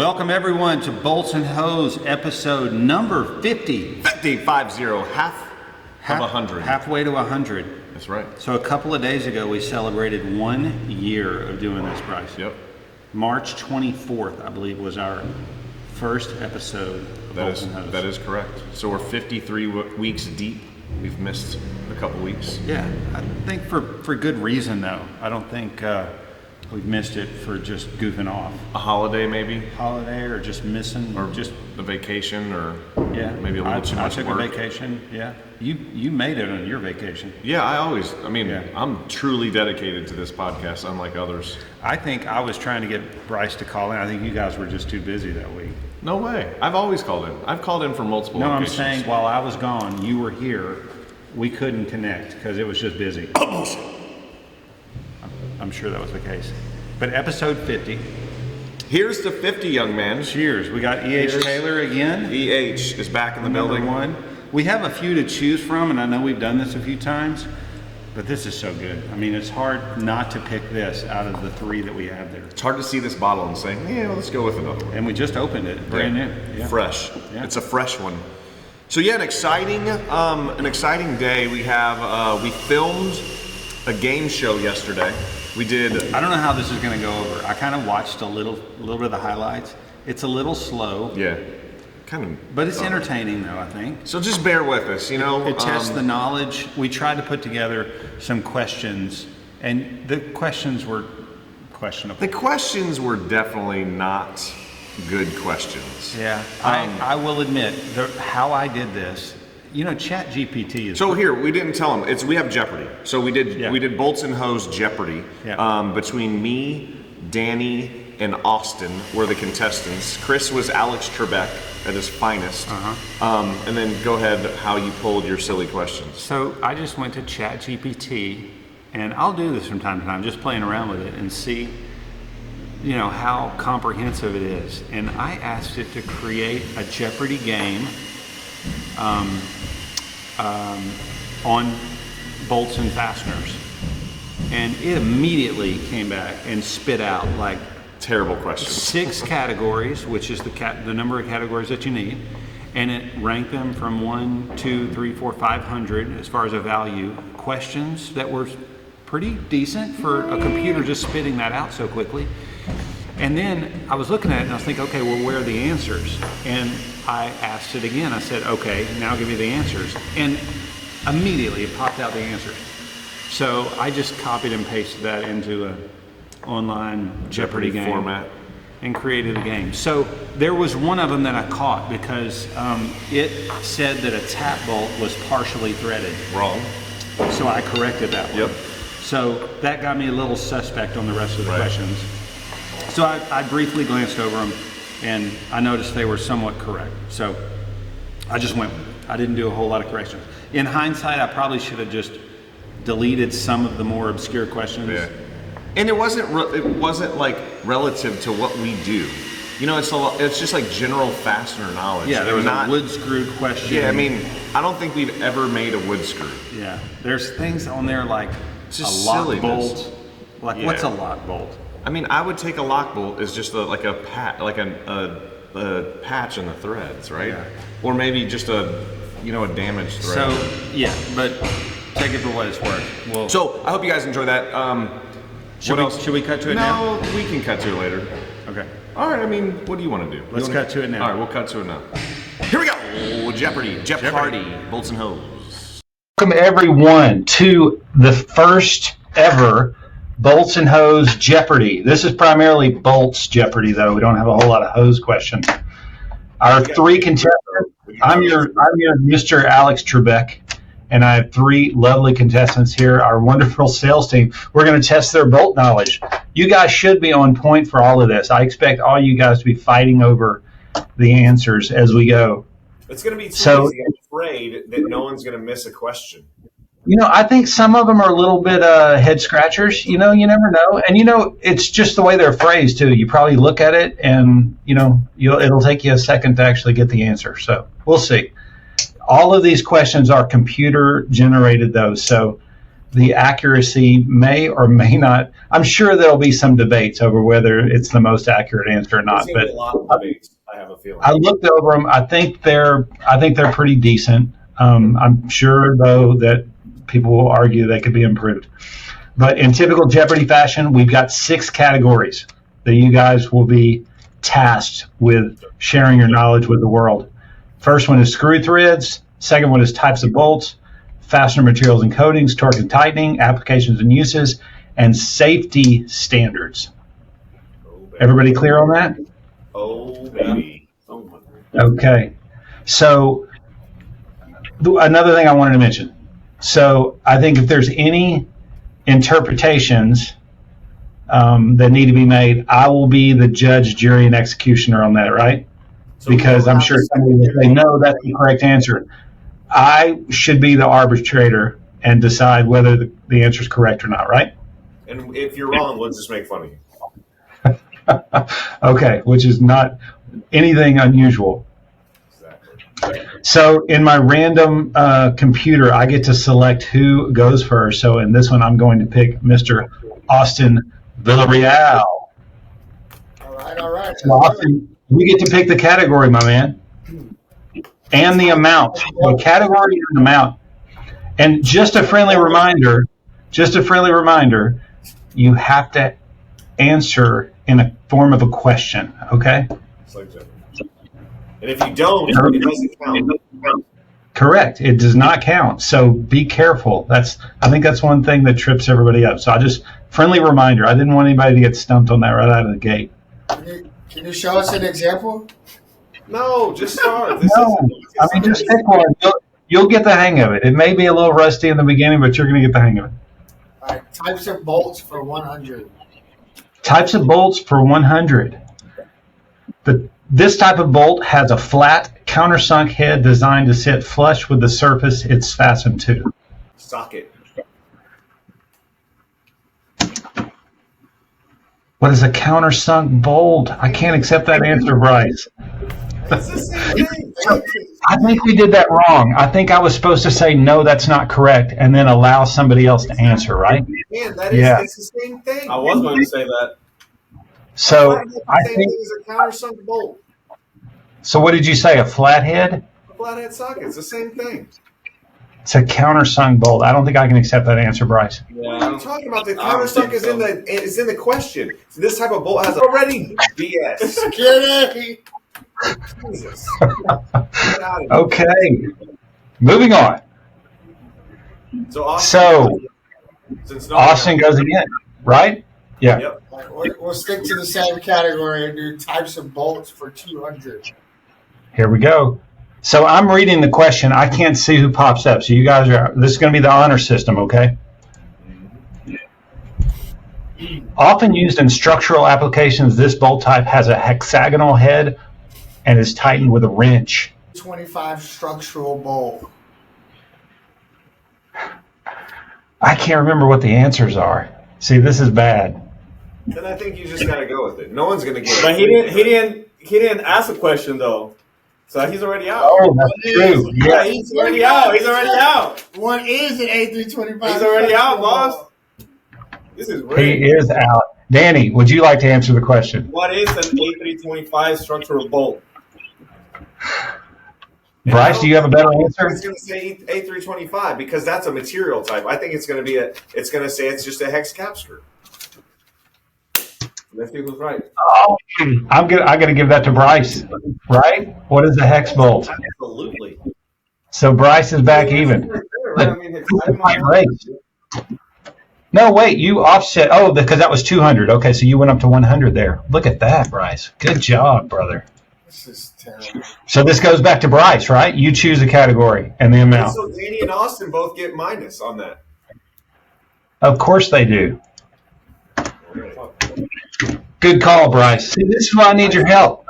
Welcome everyone to Bolts and Hose episode number 50. 50, half of 100. Halfway to 100. That's right. So a couple of days ago we celebrated 1 year of doing this, Bryce. Yep. March 24th, I believe, was our first episode of Bolts and Hose. That is correct. So we're 53 weeks deep. We've missed a couple weeks. Yeah, I think for good reason though. I don't think we've missed it for just goofing off. A holiday maybe? Holiday or just missing. Or just a vacation or yeah, maybe a little too much I took work. a vacation, yeah. You made it on your vacation. Yeah, I'm truly dedicated to this podcast, unlike others. I think I was trying to get Bryce to call in. I think you guys were just too busy that week. No way. I've always called in. I've called in for multiple locations. No, I'm saying while I was gone, you were here. We couldn't connect because it was just busy. I'm sure that was the case. But episode 50. Here's the 50, young man. Cheers. We got E.H. Taylor again. E.H. is back in the building. One. We have a few to choose from, and I know we've done this a few times, but this is so good. I mean, it's hard not to pick this out of the three that we have there. It's hard to see this bottle and say, yeah, let's go with another one. And we just opened it, brand new. Yeah. Fresh. Yeah. It's a fresh one. So yeah, an exciting day. We filmed a game show yesterday. We did. I don't know how this is going to go over. I kind of watched a little bit of the highlights. It's a little slow. Yeah. Kind of. But it's entertaining though, I think. So just bear with us, you know. It tests the knowledge. We tried to put together some questions, and the questions were questionable. The questions were definitely not good questions. Yeah. I will admit how I did this. You know, ChatGPT is. So here, we didn't tell them. We have Jeopardy. So we did Bolts and Hose Jeopardy. Yeah. Between me, Danny, and Austin were the contestants. Kris was Alex Trebek at his finest. And then go ahead, how you pulled your silly questions. So I just went to ChatGPT, and I'll do this from time to time, just playing around with it and see, you know, how comprehensive it is. And I asked it to create a Jeopardy game on Bolts and Fasteners. And it immediately came back and spit out like terrible questions. 6 categories, which is the number of categories that you need. And it ranked them from 1, 2, 3, 4, 500 as far as a value. Questions that were pretty decent for a computer just spitting that out so quickly. And then I was looking at it and I was thinking, okay, well, where are the answers? And I asked it again. I said, okay, now give me the answers. And immediately it popped out the answers. So I just copied and pasted that into an online Jeopardy game format and created a game. So there was one of them that I caught because it said that a tap bolt was partially threaded. Wrong. So I corrected that one. Yep. So that got me a little suspect on the rest of the questions. So I briefly glanced over them and I noticed they were somewhat correct. So I just went with it. I didn't do a whole lot of corrections. In hindsight, I probably should have just deleted some of the more obscure questions. Yeah. And it wasn't like relative to what we do. You know, it's just like general fastener knowledge. Yeah, there was a wood screw question. Yeah, I mean, I don't think we've ever made a wood screw. Yeah, there's things on there like just a lock silliness. bolt. Like, what's a lock bolt? I mean, I would take a lock bolt as just like a patch in the threads, right? Yeah. Or maybe just a damaged thread. So yeah, but take it for what it's worth. So I hope you guys enjoy that. Should we cut to it now? No, we can cut to it later. Okay. All right. I mean, what do you want to do? Let's cut to it now. All right, we'll cut to it now. Here we go. Jeopardy. Bolts and Hose. Welcome everyone to the first ever Bolts and Hose Jeopardy. This is primarily Bolts Jeopardy, though. We don't have a whole lot of hose questions. Our 3 contestants. I'm your Mr. Alex Trebek, and I have 3 lovely contestants here. Our wonderful sales team. We're going to test their bolt knowledge. You guys should be on point for all of this. I expect all you guys to be fighting over the answers as we go. It's going to be too easy. I'm afraid that no one's going to miss a question. You know, I think some of them are a little bit head scratchers. You know, you never know. And, it's just the way they're phrased, too. You probably look at it and, it'll take you a second to actually get the answer. So we'll see. All of these questions are computer generated, though. So the accuracy may or may not. I'm sure there'll be some debates over whether it's the most accurate answer or not. There's gonna But be a lot of debates. I have a feeling. I looked over them. I think they're pretty decent. I'm sure though that people will argue they could be improved. But in typical Jeopardy fashion, we've got 6 categories that you guys will be tasked with sharing your knowledge with the world. First one is screw threads. Second one is types of bolts, fastener materials and coatings, torque and tightening, applications and uses, and safety standards. Everybody clear on that? Oh, baby. Okay. So another thing I wanted to mention. So I think if there's any interpretations that need to be made, I will be the judge, jury, and executioner on that, right? Because I'm sure somebody will say, no, that's the correct answer. I should be the arbitrator and decide whether the answer is correct or not, right? And if you're wrong, we'll just make fun of you. Okay, which is not anything unusual. Exactly. So in my random computer, I get to select who goes first. So in this one, I'm going to pick Mr. Austin Villarreal. All right. So Austin, you get to pick the category, my man, and the amount. The category and the amount. And just a friendly reminder, you have to answer in a form of a question, okay? It's like Jeopardy. And if you don't, it doesn't count. Correct. It does not count. So be careful. I think that's one thing that trips everybody up. So friendly reminder. I didn't want anybody to get stumped on that right out of the gate. Can you show us an example? No, just start. Just pick one. You'll get the hang of it. It may be a little rusty in the beginning, but you're going to get the hang of it. All right. Types of bolts for 100. Types of bolts for 100. This type of bolt has a flat, countersunk head designed to sit flush with the surface it's fastened to. Socket. What is a countersunk bolt? I can't accept that answer, Bryce. It's the same thing. I think we did that wrong. I think I was supposed to say, no, that's not correct, and then allow somebody else to answer, right? Man, it's the same thing. I was going to say that. So I think it's a countersunk bolt. So what did you say? A flathead? A flathead socket. It's the same thing. It's a countersunk bolt. I don't think I can accept that answer, Bryce. Yeah, What are you talking about? The countersunk is in the question. So this type of bolt has already BS. Security. Jesus. Okay. Moving on. So Austin goes again, right? Yeah. Yep. We'll stick to the same category and do types of bolts for 200. Here we go. So I'm reading the question. I can't see who pops up. So you guys this is going to be the honor system, okay? Often used in structural applications, this bolt type has a hexagonal head and is tightened with a wrench. 25 structural bolt. I can't remember what the answers are. See, this is bad. Then I think you just gotta go with it. No one's gonna get it. But he didn't ask a question though, so he's already out. Oh, that's true. Yeah, he's already out. He's already out. What is an A325? He's already out, boss. This is He great. is out. Danny, would you like to answer the question? What is an A325 structural bolt? Bryce, do you have a better answer? It's gonna say A325 because that's a material type. I think it's gonna say it's just a hex cap screw. Let's see who's right. Oh, I got to give that to Bryce, right? What is a hex bolt? Absolutely. So Bryce is back even. Right? I mean, No, wait, you offset. Oh, because that was 200. Okay, so you went up to 100 there. Look at that, Bryce. Good job, brother. This is terrible. So this goes back to Bryce, right? You choose a category and the amount. So Danny and Austin both get minus on that. Of course they do. Good call, Bryce. See, this is why I need your help.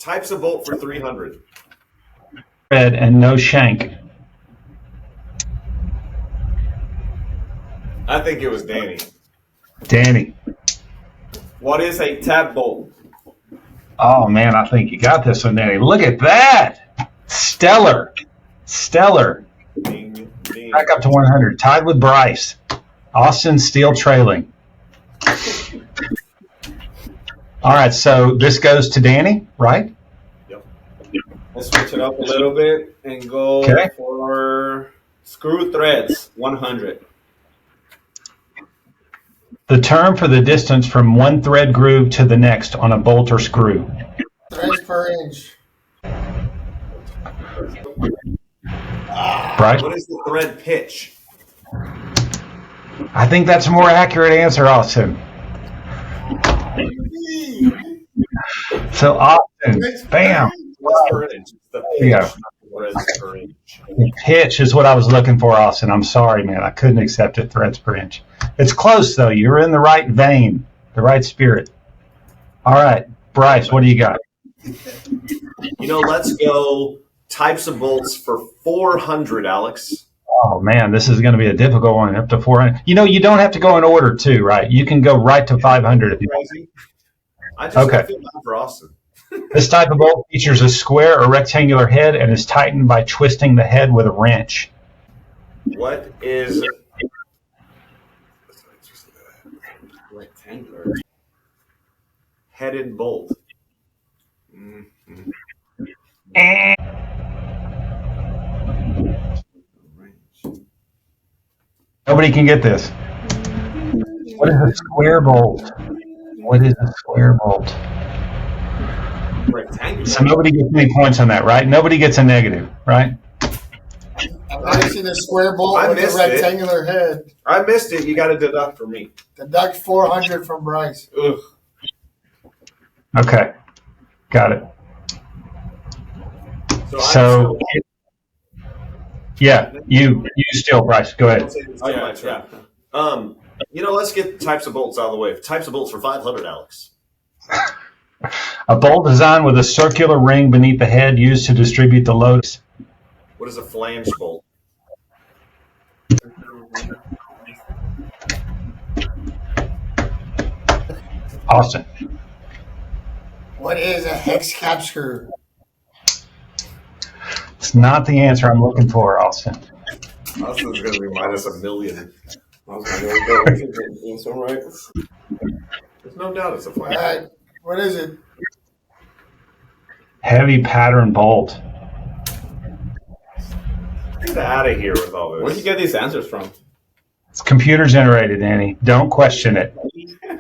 Types of bolt for 300. Red and no shank. I think it was Danny. Danny. what is a tab bolt? Oh, man, I think you got this one, Danny. Look at that. Stellar. Ding, ding. Back up to 100. Tied with Bryce. Austin still trailing. All right, so this goes to Danny, right? Yep. Let's switch it up a little bit and go for screw threads, 100. The term for the distance from one thread groove to the next on a bolt or screw. Threads per inch. Bryce? What is the thread pitch? I think that's a more accurate answer, Austin. So Austin, bam. What's per inch? It's the pitch, Yeah. not the threads per inch. The pitch is what I was looking for, Austin. I'm sorry, man. I couldn't accept it, threads per inch. It's close, though. You're in the right vein, the right spirit. All right, Bryce, what do you got? Let's go types of bolts for 400, Alex. Oh, man, this is going to be a difficult one, up to 400. You don't have to go in order, too, right? You can go right to 500 if you want. I just Okay. feel bad for Austin. This type of bolt features a square or rectangular head and is tightened by twisting the head with a wrench. What is Rectangular. headed bolt? Nobody can get this. What is a square bolt? What is a square bolt? Rectangular. So nobody gets any points on that, right? Nobody gets a negative, right? I've never seen a square bolt I with a missed it. rectangular head. I missed it. You got to deduct for me. Deduct 400 from Bryce. Ugh. Okay. Got it. So, yeah, you still, Bryce. Go ahead. Let's get types of bolts out of the way. Types of bolts for 500, Alex. A bolt designed with a circular ring beneath the head used to distribute the load. What is a flange bolt? Austin. What is a hex cap screw? It's not the answer I'm looking for, Austin. Austin's going to be minus $1 million. I was going to go with the answer, right? There's no doubt it's a All flange. right. What is it? Heavy pattern bolt. Get out of here with all this. Where'd you get these answers from? It's computer generated, Danny. Don't question it.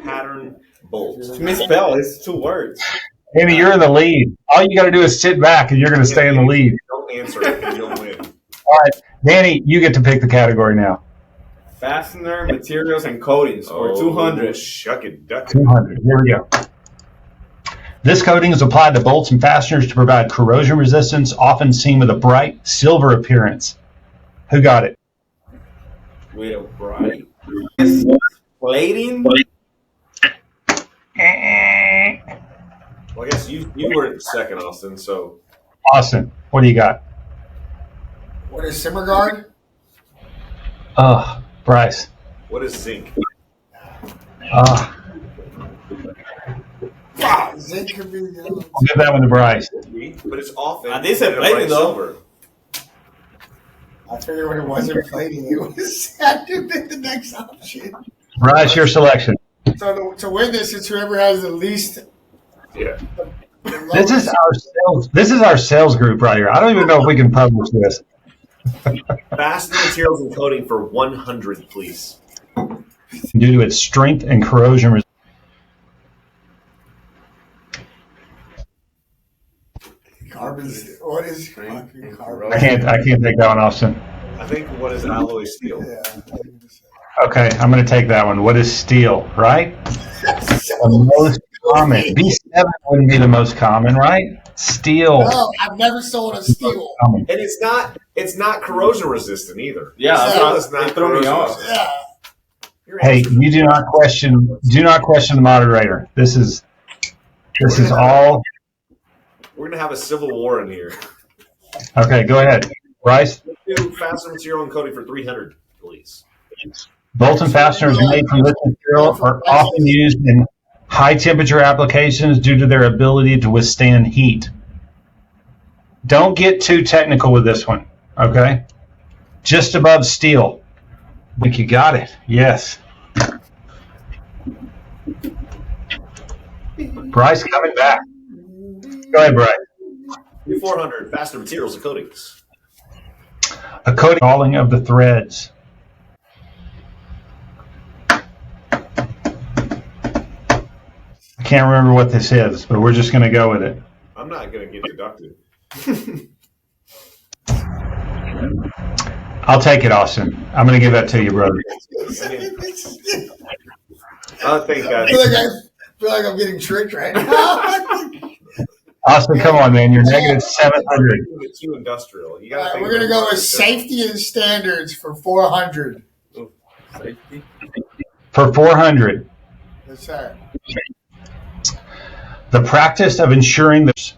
Pattern bolt. Misspell. It's 2 words. Danny, you're in the lead. All you got to do is sit back and you're going to stay in the lead. Don't answer it and you'll win. All right, Danny, you get to pick the category now. Fastener, materials, and coatings for 200. Shuck it, duck it. 200. Here we go. This coating is applied to bolts and fasteners to provide corrosion resistance, often seen with a bright silver appearance. Who got it? With a bright plating. Well, I guess you were second, Austin, so Austin, what do you got? What is simmer guard? Bryce. what is zinc? Zinc could be the other. I'll give that one to Bryce. But it's often I did say in a plating, bright though. silver. I figured when it wasn't plating, it was had to be the next option. Bryce, your selection. So to win this, it's whoever has the least. Yeah. This is our sales group right here. I don't even know if we can publish this. Fastener materials and coating for 100, please. Due to its strength and corrosion resistance. Carbon. What is fucking carbon? I can't take that one, Austin. I think what is alloy steel? Yeah. Okay, I'm going to take that one. What is steel, right? The most common. B7 wouldn't be the most common, right? Steel. No, I've never sold a steel. Common. And it's not corrosion resistant either. Yeah, Steel that's is not, not it threw me corrosion off. resistant. Yeah. Your Hey, answer- you do not question the moderator. This is all We're gonna have a civil war in here. okay. Go ahead, Bryce. Let's do fastener material and coating for 300, please. Bolts and fasteners made from this material are often used in high temperature applications due to their ability to withstand heat. Don't get too technical with this one, okay? just above steel. I think you got it. Yes. Bryce coming back. Go ahead, Bryce. 400 fastener materials and coatings. A coating falling of the threads. I can't remember what this is, but we're just going to go with it. I'm not going to get deducted. I'll take it, Austin. I'm going to give that to you, brother. I think I feel like I'm getting tricked right now. Austin, come on, man. You're negative 700. it's too industrial. You All gotta right, we're going to go with safety and standards for 400. Safety. For 400, That's that. the practice of ensuring the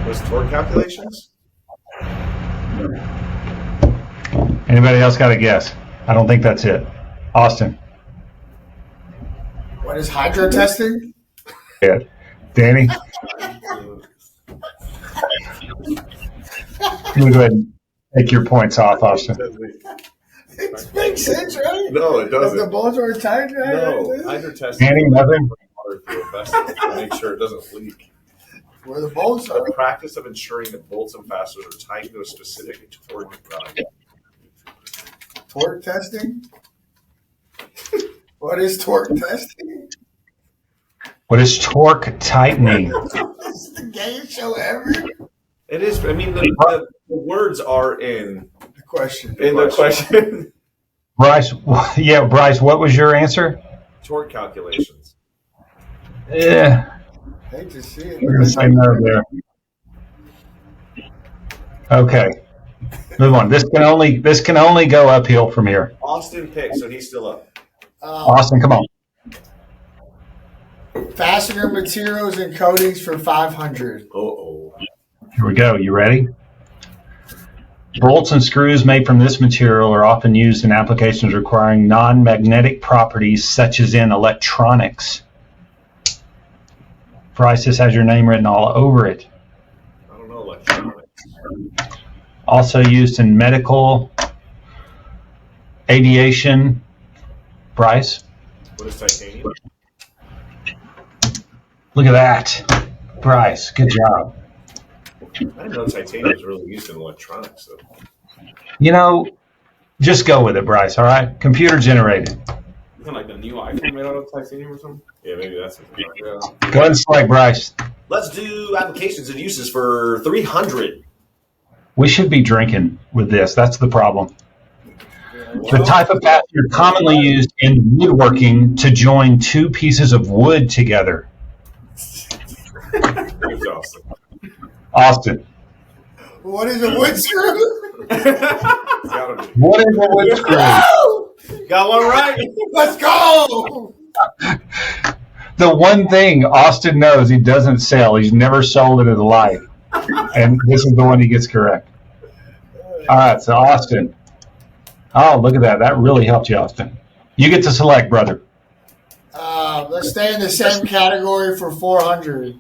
Was torque calculations? Anybody else got a guess? I don't think that's it. Austin. What is hydro testing? Yeah. Danny? Let me go ahead and take your points off, Austin. It makes sense, right? No, it If the doesn't. bolts are tight, right? No, hydro testing. Danny, nothing? Water through a vessel to make sure it doesn't leak. Where the bolts are. The practice of ensuring that bolts and fasteners are tight to a specific torque value. Torque testing? What is torque testing? What is torque tightening? This is the gayest show ever. It is. I mean, the words are in The question. the question. Bryce, yeah, Bryce, what was your answer? Torque calculations. Yeah, Hate to see it. we're going to say no there. Okay, move on. This can only go uphill from here. Austin picked, so he's still up. Austin, come on. Fastener materials and coatings for 500. Uh-oh. Here we go. You ready? Bolts and screws made from this material are often used in applications requiring non-magnetic properties, such as in electronics. Bryce, this has your name written all over it. I don't know electronics. Also used in medical, aviation. Bryce, What is titanium? look at that. Bryce, good job. I didn't know titanium was really used in electronics, though. You know, just go with it, Bryce, all right? Computer generated. Isn't like the new iPhone made out of titanium or something? Yeah, maybe that's what Yeah. Go ahead and select Bryce. Let's do applications and uses for 300. We should be drinking with this. That's the problem. The type of fastener commonly used in woodworking to join two pieces of wood together. Thanks, Austin. Austin. What is a wood screw? Gotta be. What is a wood screw? Oh, Got one right. let's go! The one thing Austin knows he doesn't sell, he's never sold it in his life. And this is the one he gets correct. All right, so Austin. Oh, look at that. That really helped you, Austin. You get to select, brother. Let's stay in the same category for 400.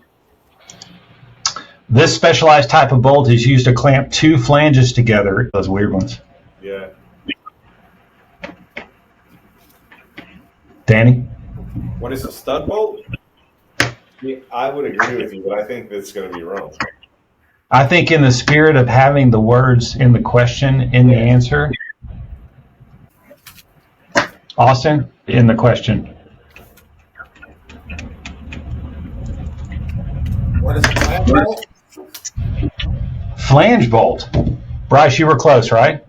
This specialized type of bolt is used to clamp two flanges together. Those weird ones. Yeah. Danny? What is a stud bolt? Yeah, I would agree with you, but I think that's going to be wrong. I think in the spirit of having the words in the question in the answer, Austin, in the question. What is a clamp bolt? Flange bolt. Bryce, you were close, right?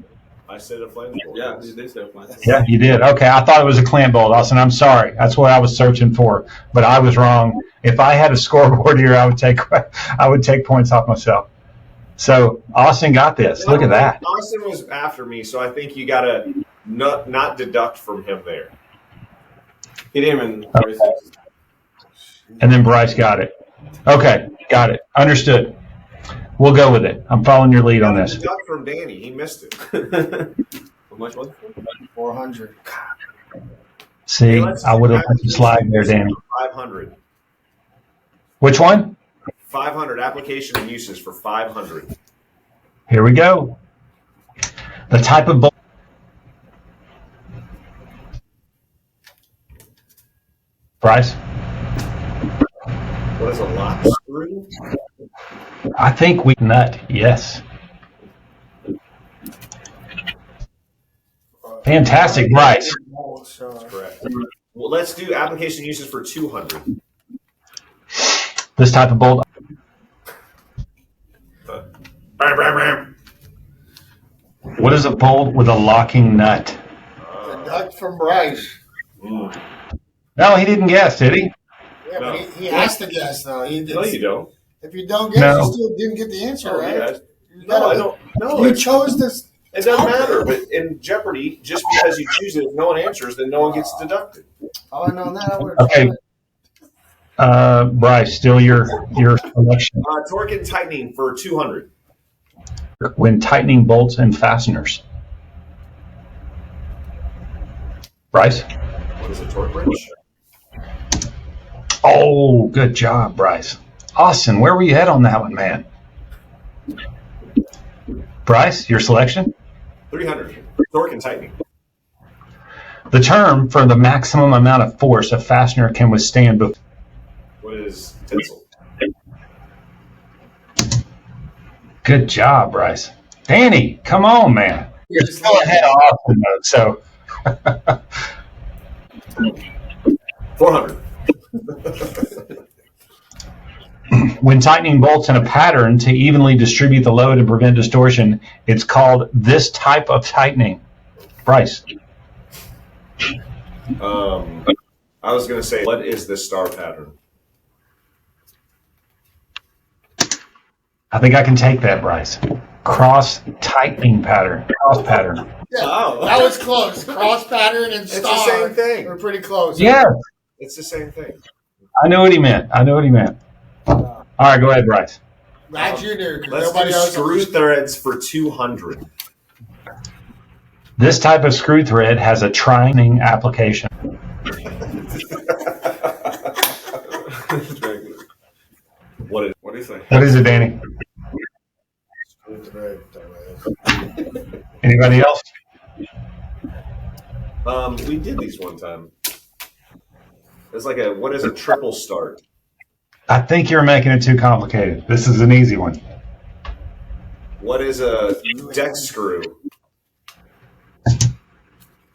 I said a flange bolt. Yeah, they said fine. Yeah, you did. Okay, I thought it was a clamp bolt, Austin. I'm sorry. That's what I was searching for, but I was wrong. If I had a scoreboard here, I would take points off myself. So Austin got this. Look at that. Austin was after me, so I think you got to not deduct from him there. He didn't even. And then Bryce got it. Okay, got it. Understood. We'll go with it. I'm following your lead on this. Deduct from Danny. He missed it. How much was it? 400. See, I would have let you slide there, Danny. 500. Which one? 500 application and uses for 500. Here we go. The type of bolt. Bryce? What is a lock screw? I think we nut. Yes. Fantastic, Bryce. Correct. Well, let's do application uses for 200. This type of bolt. What is a bolt with a locking nut? The nut from Bryce. No, he didn't guess, did he? Yeah, No. but he has to guess, though. No, you don't. If you don't guess, No. you still didn't get the answer, right? Yeah. You No, I gotta- don't. No, You it's- chose this. it doesn't matter. But in Jeopardy, just because you choose it, if no one answers, then no one gets deducted. Oh, I know that. I would've Okay. tried it. Bryce, still your selection. Torque and tightening for 200. When tightening bolts and fasteners. Bryce? What is a torque wrench? Oh, good job, Bryce. Austin, where were you at on that one, man? Bryce, your selection? 300. Torque and tightening. The term for the maximum amount of force a fastener can withstand. What is tensile? Good job, Bryce. Danny, come on, man. You're still ahead of Austin, though, so 400. when tightening bolts in a pattern to evenly distribute the load and prevent distortion, it's called this type of tightening. Bryce. I was going to say, what is the star pattern? I think I can take that, Bryce. Cross tightening pattern. Cross pattern. Yeah, Oh. that was close. Cross pattern and It's star. the same thing. We're pretty close. Yeah, It's the same thing. I know what he meant. All right, go ahead, Bryce. Glad you do. 'Cause Let's nobody do else. screw threads for 200. This type of screw thread has a trying application. What do you think? What is it, Danny? Anybody else? We did these one time. It's like what is a triple start? I think you're making it too complicated. This is an easy one. What is a deck screw?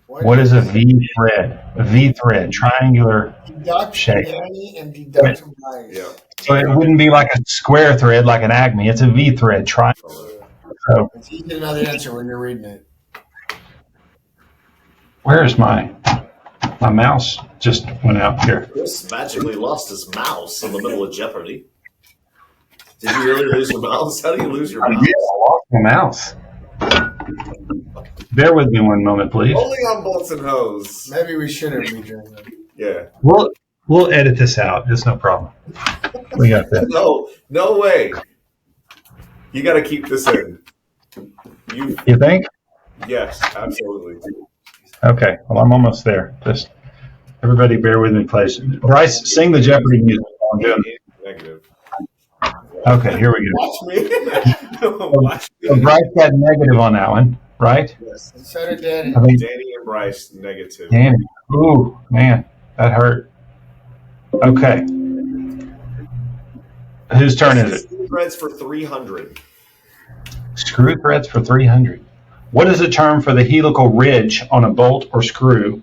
What is a V thread? A V thread, triangular Deduct shape. Danny and deduct from Bryce. Yeah. So it wouldn't be like a square thread like an acme. It's a V thread, triangle. So It's easy to know the answer when you're reading it. where is my mouse? Just went out here. Chris magically lost his mouse in the middle of Jeopardy. Did you really lose your mouse? How do you lose your I mouse? did. I lost my mouse. Bear with me one moment, please. Only on bolts and hose. Maybe we should have rejoined them. Yeah. We'll edit this out. It's no problem. We got that. No way. You got to keep this in. You think? Yes, absolutely. Okay. Well, I'm almost there. Just everybody, bear with me, please. Bryce, sing the Jeopardy music. while I'm doing it. Negative. Okay, here we go. Watch me. Watch me. So Bryce got negative on that one, right? Yes. And so did Danny. I mean, Danny and Bryce, negative. Danny. Ooh, man, that hurt. Okay. Whose turn is it? Threads for 300. Screw threads for 300. What is the term for the helical ridge on a bolt or screw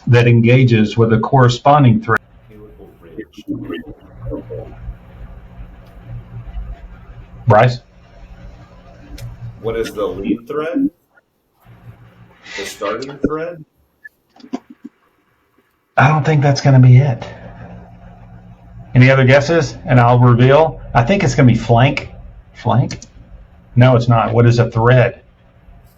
that engages with a corresponding thread? Helical ridge. Bryce? What is the lead thread? The starting thread? I don't think that's going to be it. Any other guesses? And I'll reveal. I think it's going to be flank. Flank? No, it's not. What is a thread?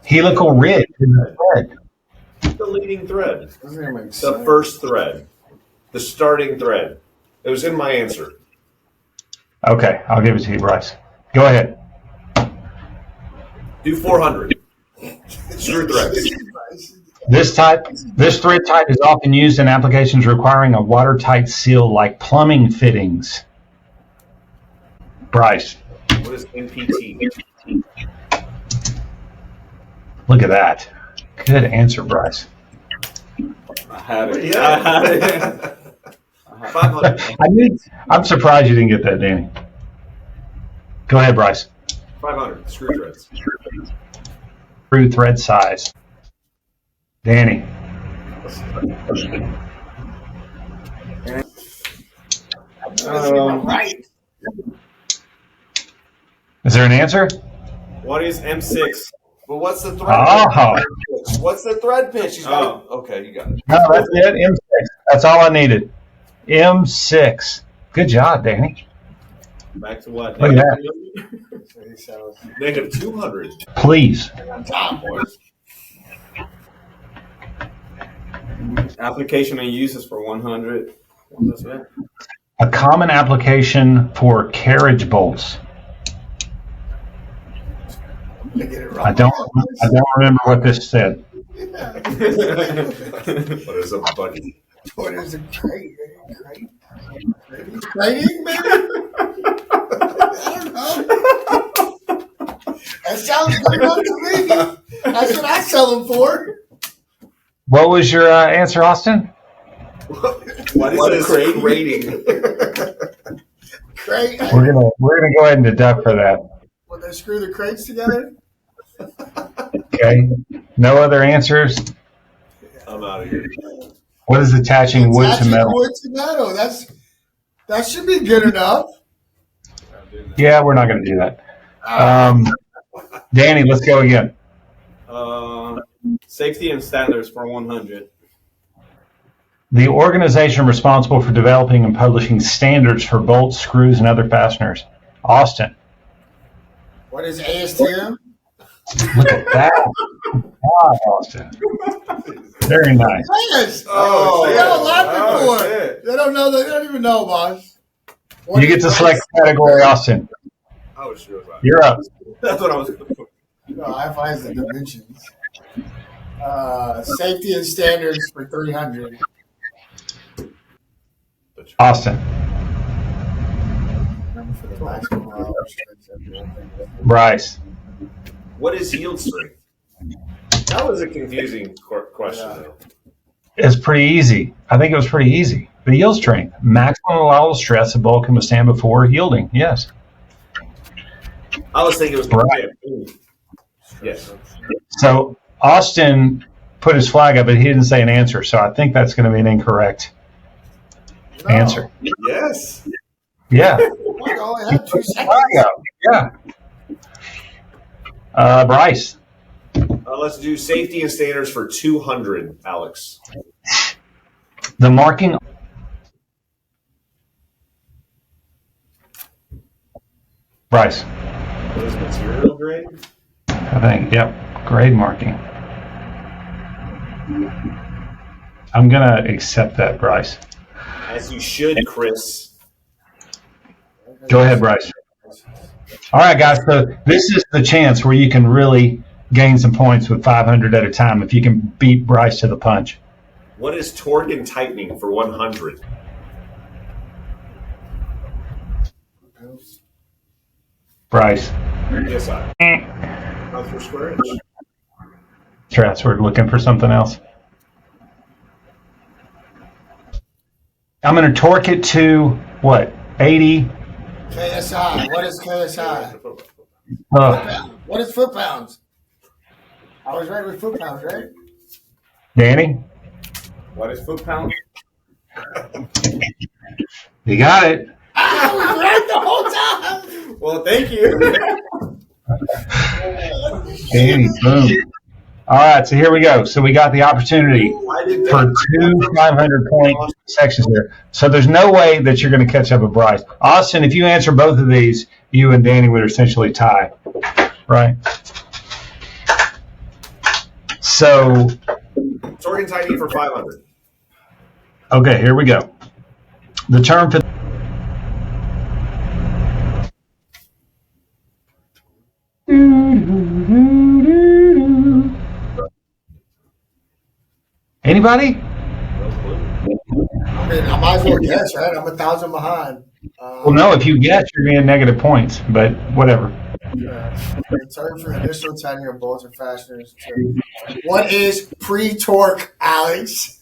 Helical ridge is a thread. The leading thread. Doesn't even make The sense. first thread. The starting thread. It was in my answer. Okay, I'll give it to you, Bryce. Go ahead. Do 400. Screw threads. This thread type is often used in applications requiring a watertight seal like plumbing fittings. Bryce. What is NPT? Look at that. Good answer, Bryce. I had it. Yeah. I had it. 500. I'm surprised you didn't get that, Danny. Go ahead, Bryce. 500. Screw threads. Screw thread size. Danny. Right. Is there an answer? What is M6? But what's the thread? Oh, pitch? What's the thread pitch? He's got it. Oh. Okay, you got it. no, that's it. M6. That's all I needed. M6. Good job, Danny. Back to what? Look at that. So, Negative 200. Please. on top, boys. Application and uses for 100. That's it. A common application for carriage bolts. I get it wrong. I don't remember what this said. What is a buddy? What is a crate? Crating, maybe? I don't know. That sounds good enough to me. That's what I sell them for. What was your answer, Austin? What is rating? Crate. We're gonna go ahead and deduct for that. When they screw the crates together. Okay. No other answers. I'm out of here. What is attaching wood to Attaching metal? wood to metal. That should be good enough. Yeah, we're not going to do that. Danny, let's go again. Safety and standards for 100. The organization responsible for developing and publishing standards for bolts, screws, and other fasteners. Austin. What is ASTM? Look at that. Wow, Austin. Very nice. Yes. Oh, They got a lot oh, for shit. it. They don't know. They don't even know, boss. You get to select category, Austin. I was sure about it. You're up. That's what I was going for. No, I find the dimensions. Safety and standards for 300. Austin. For the maximum hours. Bryce. What is yield strength? That was a confusing question, though. It's pretty easy. I think it was pretty easy. The yield strength. Maximum allowable stress a bolt can withstand before yielding. Yes. I was thinking it was Right. Yes. So Austin put his flag up, but he didn't say an answer. So I think that's going to be an incorrect answer. Yes. Yeah. I only have 2 seconds. Flag up. Yeah. Bryce. Let's do safety and standards for 200, Alex. The marking. Bryce. What is material grade? I think. Yep. Grade marking. I'm going to accept that, Bryce. As you should, Kris. Go ahead, Bryce. All right, guys. So this is the chance where you can really gain some points with 500 at a time if you can beat Bryce to the punch. What is torque and tightening for 100? Bryce. Yes, I. Pounds per square inch. Traps, we're looking for something else. I'm going to torque it to, what, 80? KSI. What is KSI? What is foot pounds? I was right with foot pounds, right? Danny? What is foot pound? You got it. I was right the whole time. Well, thank you. Danny, boom. All right, so here we go. So we got the opportunity for 2 500-point sections here. So there's no way that you're going to catch up with Bryce. Austin, if you answer both of these, you and Danny would essentially tie, right? So, Torque and tightening for 500. okay, here we go. The term for anybody? I mean, I might as well guess, right? I'm 1,000 behind. Well, no, if you guess, you're getting negative points, but whatever. Sorry for initial tenure of Bolts and Fasteners. What is pre-torque, Alex?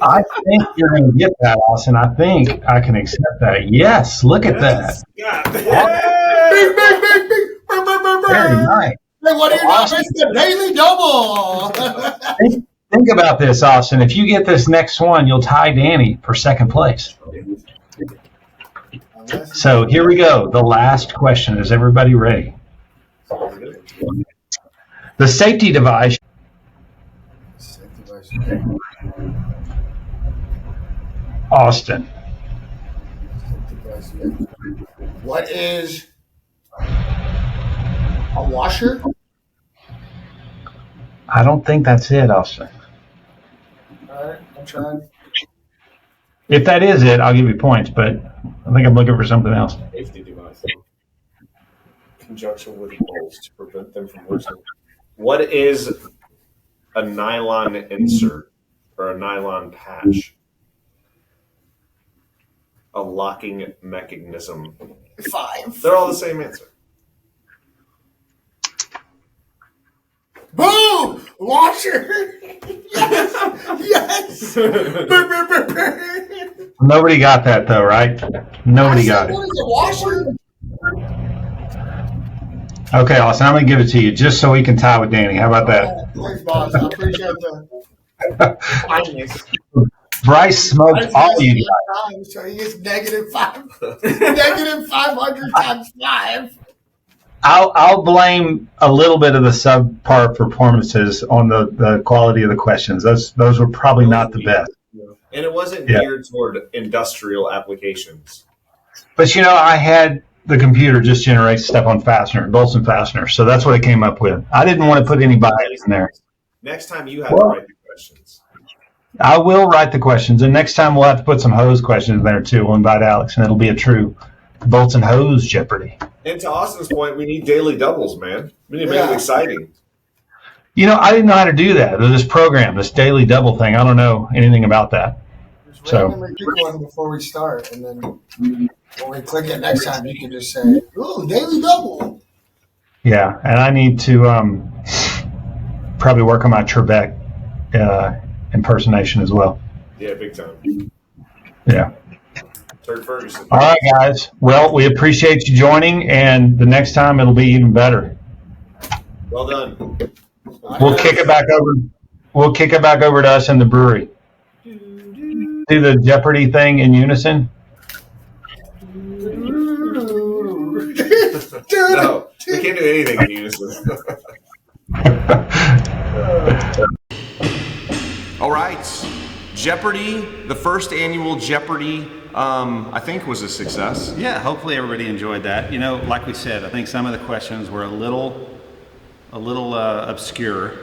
I think you're going to get that, Austin. I think I can accept that. Yes, look at that. Yeah. Bing, bing, bing, bing. Brr, brr, brr, brr. Very nice. Hey, what do you know? It's the daily double. Think about this, Austin. If you get this next one, you'll tie Danny for second place. So here we go. The last question. Is everybody ready? The safety device. Austin. What is a washer? I don't think that's it, Austin. All right, I'm trying. If that is it, I'll give you points, but I think I'm looking for something else. Safety device. Conjunction with bolts to prevent them from worsening. What is a nylon insert or a nylon patch? A locking mechanism. 5. They're all the same answer. Boom! Washer! Yes! Yes! Brr, brr, brr, brr. Nobody got that, though, right? Nobody got it. What is a washer? Okay, Austin, I'm going to give it to you just so we can tie with Danny. How about that? Thanks, boss. I appreciate the kindness. Bryce smoked all you guys. So he gets negative 500 times 5. I'll blame a little bit of the subpar performances on the quality of the questions. Those were probably not the best. And it wasn't geared toward industrial applications. But I had the computer just generate stuff on Fastener, Bolts and Fasteners. So that's what it came up with. I didn't want to put any bias in there. Next time you have to write the questions. I will write the questions, and next time we'll have to put some hose questions in there too. We'll invite Alex, and it'll be a true Bolts and Hose Jeopardy. And to Austin's point, we need daily doubles, man. We need to make it exciting. I didn't know how to do that. There's this program, this daily double thing. I don't know anything about that. Just randomly pick one before we start, and then when we click it next time, you can just say, "Ooh, daily double." Yeah, and I need to probably work on my Trebek impersonation as well. Yeah, big time. Yeah. Third Ferguson. All right, guys. Well, we appreciate you joining, and the next time it'll be even better. Well done. We'll kick it back over. We'll kick it back over to us in the brewery. Do the Jeopardy thing in unison. No, we can't do anything in unison. All right. Jeopardy, the first annual Jeopardy, I think was a success. Yeah, hopefully everybody enjoyed that. Like we said, I think some of the questions were a little obscure.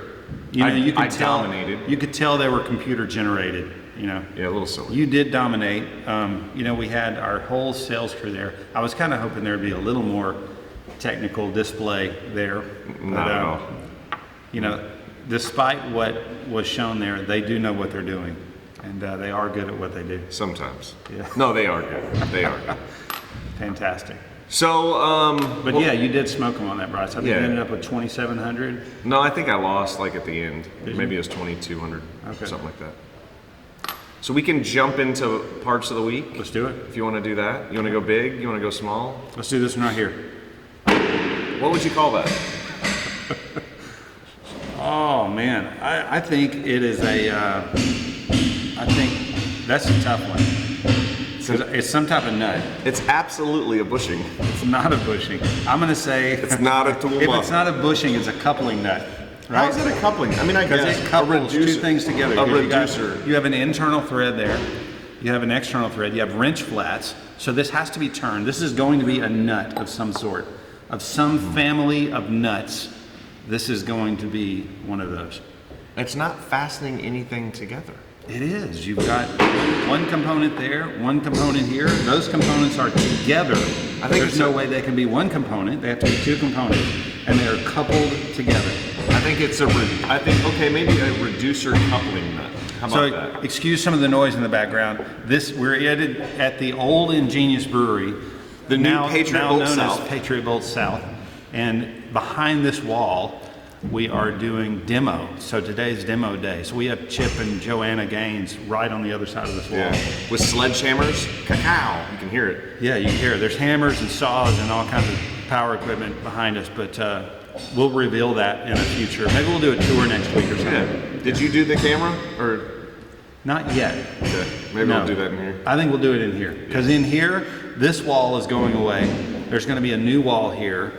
You could tell dominated. You could tell they were computer generated. Yeah, a little silly. You did dominate. We had our whole sales crew there. I was kind of hoping there'd be a little more technical display there. Not at all. Despite what was shown there, they do know what they're doing, and they are good at what they do. Sometimes. Yeah. No, they are good. They are good. Fantastic. So, But you did smoke them on that, Bryce. I think you ended up with 2,700. No, I think I lost at the end. Did Maybe you? it was 2,200, Okay. something like that. So we can jump into parts of the week. Let's do it. If you want to do that. You want to go big? You want to go small? Let's do this one right here. What would you call that? Oh man, I think it is I think that's a tough one. It's some type of nut. It's absolutely a bushing. It's not a bushing. I'm gonna say It's not a tool if muffin. it's not a bushing, it's a coupling nut. How Right? is it a coupling? I mean, I Because guess it couples two things together. A 'Cause reducer. You have an internal thread there. You have an external thread. You have wrench flats. So this has to be turned. This is going to be a nut of some sort, of some family of nuts. This is going to be one of those. It's not fastening anything together. It is. You've got one component there, one component here. Those components are together. I think There's no way they can be one component. They have to be two components, and they are coupled together. I think it's maybe a reducer coupling nut. How about So, that? excuse some of the noise in the background. We're at the old Ingenious Brewery, The new Patriot now Bolts known South. as Patriot Bolts South. And behind this wall, we are doing demo. So today's demo day. So we have Chip and Joanna Gaines right on the other side of this wall. Yeah. With sledgehammers, cacao. You can hear it. Yeah, you can hear it. There's hammers and saws and all kinds of power equipment behind us, but we'll reveal that in the future. Maybe we'll do a tour next week or something. Yeah. Did you do the camera or? Not yet. Okay. Maybe No. we'll do that in here. I think we'll do it in here. Because in here, this wall is going away. There's going to be a new wall here.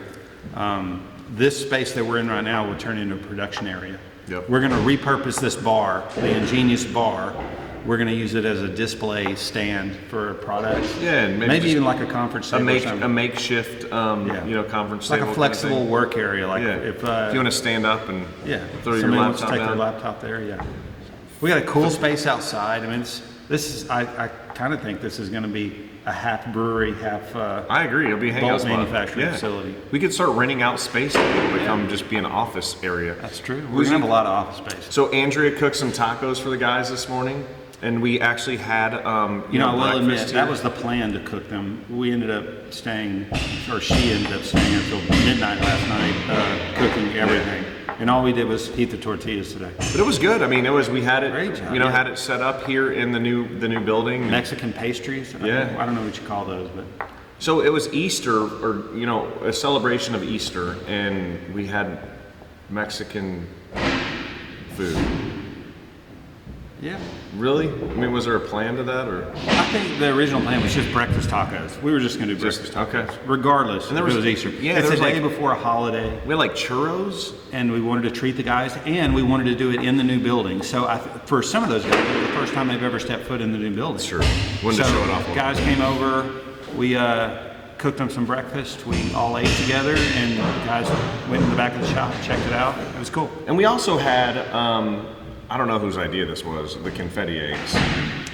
This space that we're in right now will turn into a production area. Yep. We're going to repurpose this bar, the ingenious bar. We're going to use it as a display stand for products. Yeah, and maybe just even like a conference table. or something. a makeshift, conference like table. a flexible work area. Like Yeah. if you want to stand up and throw your somebody wants to laptop take down. their laptop there. Yeah, we got a cool space outside. I mean, I kind of think this is going to be a half brewery, half. I agree. It'll be a hangout bolt spot. manufacturing facility. We could start renting out space to become just be an office area. That's true. We're gonna have a lot of office space. So Andrea cooked some tacos for the guys this morning, and we actually had I will admit breakfast that here. was the plan to cook them. We ended up staying, or she ended up staying until midnight last night, cooking everything. And all we did was heat the tortillas today. But it was good. I mean, we had it, Great job, had it set up here in the new building. Mexican pastries. Yeah. I don't know what you call those, but So it was Easter, or a celebration of Easter, and we had Mexican food. yeah. Really? I mean, was there a plan to that, or? I think the original plan was just breakfast tacos. We were just going to do breakfast tacos, okay. regardless And there if it was- was Easter. yeah, it's there a was day like- before a holiday, We had like churros. and we wanted to treat the guys, and we wanted to do it in the new building. So for some of those guys, it was the first time they've ever stepped foot in the new building. Sure. Wanted to show it off. Guys came over. We cooked them some breakfast. We all ate together, and guys went in the back of the shop, checked it out. It was cool. And we also had, I don't know whose idea this was, the confetti eggs.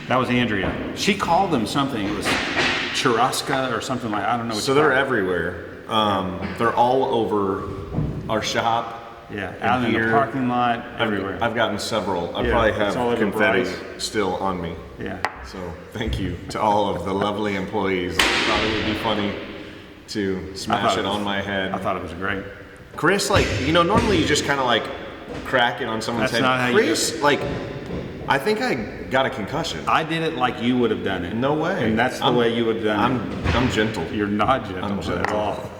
That was Andrea. She called them something. It was churrasca or something like, I don't know what So you they're call it. everywhere. They're all over our shop. Yeah, out in the here. parking lot, everywhere. I've gotten several. I Yeah, probably it's all have over confetti Bryce. still on me. Yeah. So thank you to all of the lovely employees. I thought it would be funny to smash it on my head. I thought it was great. Chris, normally you just kind of crack it on someone's That's head. not how you do Chris, I think I got a concussion. I did it like you would have done it. No way. And that's the way you would have done it. I'm gentle. You're not gentle, I'm at gentle. all.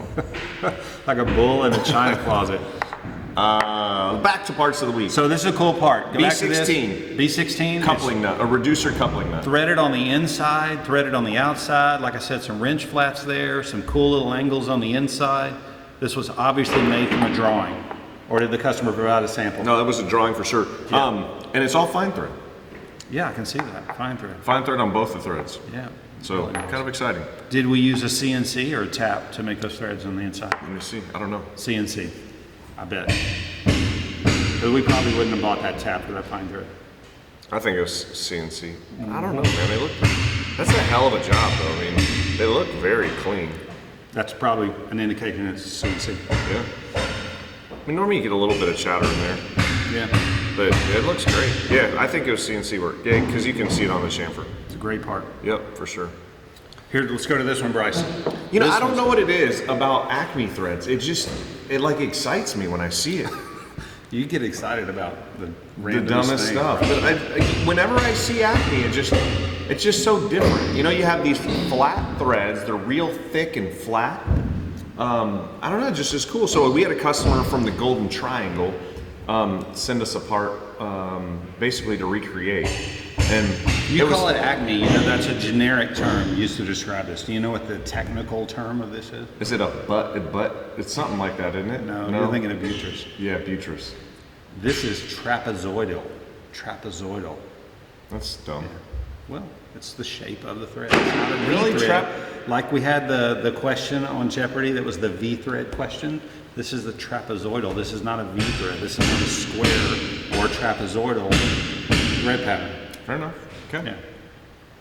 Like a bull in a china closet. Back to parts of the week. So this is a cool part. Go back to this. B16. B16. Coupling nut, a reducer coupling nut. Threaded on the inside, threaded on the outside. Like I said, some wrench flats there, some cool little angles on the inside. This was obviously made from a drawing. Or did the customer provide a sample? No, that was a drawing for sure. Yeah. And it's all fine thread. Yeah, I can see that. Fine thread. Fine thread on both the threads. Yeah. So Really nice. kind of exciting. Did we use a CNC or a tap to make those threads on the inside? Let me see. I don't know. CNC, I bet. But we probably wouldn't have bought that tap for that fine thread. I think it was CNC. I don't know, man. They look. That's a hell of a job, though. I mean, they look very clean. That's probably an indication it's CNC. Yeah. I mean, normally you get a little bit of chatter in there, Yeah, but it looks great. Yeah, I think it was CNC work. Yeah, because you can see it on the chamfer. it's a great part. Yep, for sure. Here, let's go to this one, Bryce. You know, This I don't one's- know what it is about Acme threads. It like excites me when I see it. You get excited about the The randomest dumbest thing. stuff. But whenever I see Acme, it's just so different. You know, you have these flat threads. They're real thick and flat. I don't know, just as cool. So we had a customer from the Golden Triangle send us a part basically to recreate. And You call it acne, you know, that's a generic term used to describe this. Do you know what the technical term of this is? Is it a butt? It's something like that, isn't it? No, you're thinking of buttress. Yeah, buttress. This is trapezoidal. Trapezoidal. That's dumb. Well, it's the shape of the thread. It's not a V Really? thread. Like we had the question on Jeopardy that was the V thread question. This is the trapezoidal. This is not a V thread. This is not a square or trapezoidal thread pattern. Fair enough. Okay.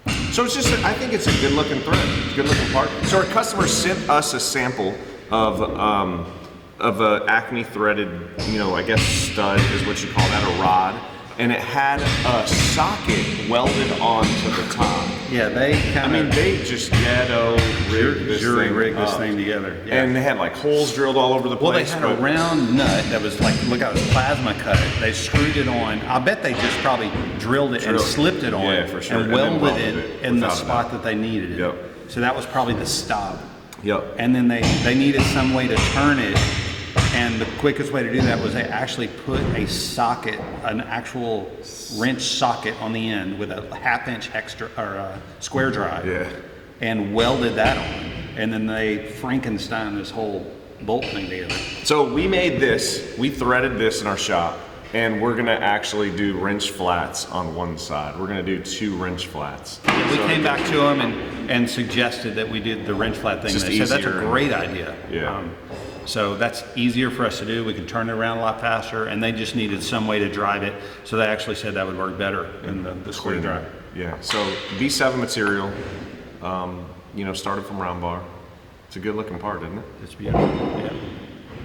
Yeah. So it's just, I think it's a good looking thread, it's a good looking part. So our customer sent us a sample of a Acme threaded, I guess stud is what you call that, a rod. and it had a socket welded onto the top. Yeah, they kind of. They just ghetto rigged this jury thing rigged this up. thing together. Yeah. And they had like holes drilled all over the Well, they place. had a round nut that was like, look how it was plasma cut. They screwed it on. I bet they just probably drilled it and slipped it on, Yeah, for sure. and then welded it in the without a spot doubt. that they needed it. Yep. So that was probably the stop. Yep. And then they needed some way to turn it, and the quickest way to do that was they actually put a socket, an actual wrench socket on the end with a 1/2-inch extra or a square drive, Yeah. and welded that on. And then they Frankenstein this whole bolt thing together. So we made this, we threaded this in our shop, and we're gonna actually do wrench flats on one side. We're gonna do 2 wrench flats. Yeah, we So- came back to them and suggested that we did the wrench flat thing. It's They just said that's a easier. great idea. Yeah. So that's easier for us to do. We can turn it around a lot faster, and they just needed some way to drive it. So they actually said that would work better than the square drive. Yeah, so B7 material, started from round bar. It's a good looking part, isn't it? It's beautiful. Yeah.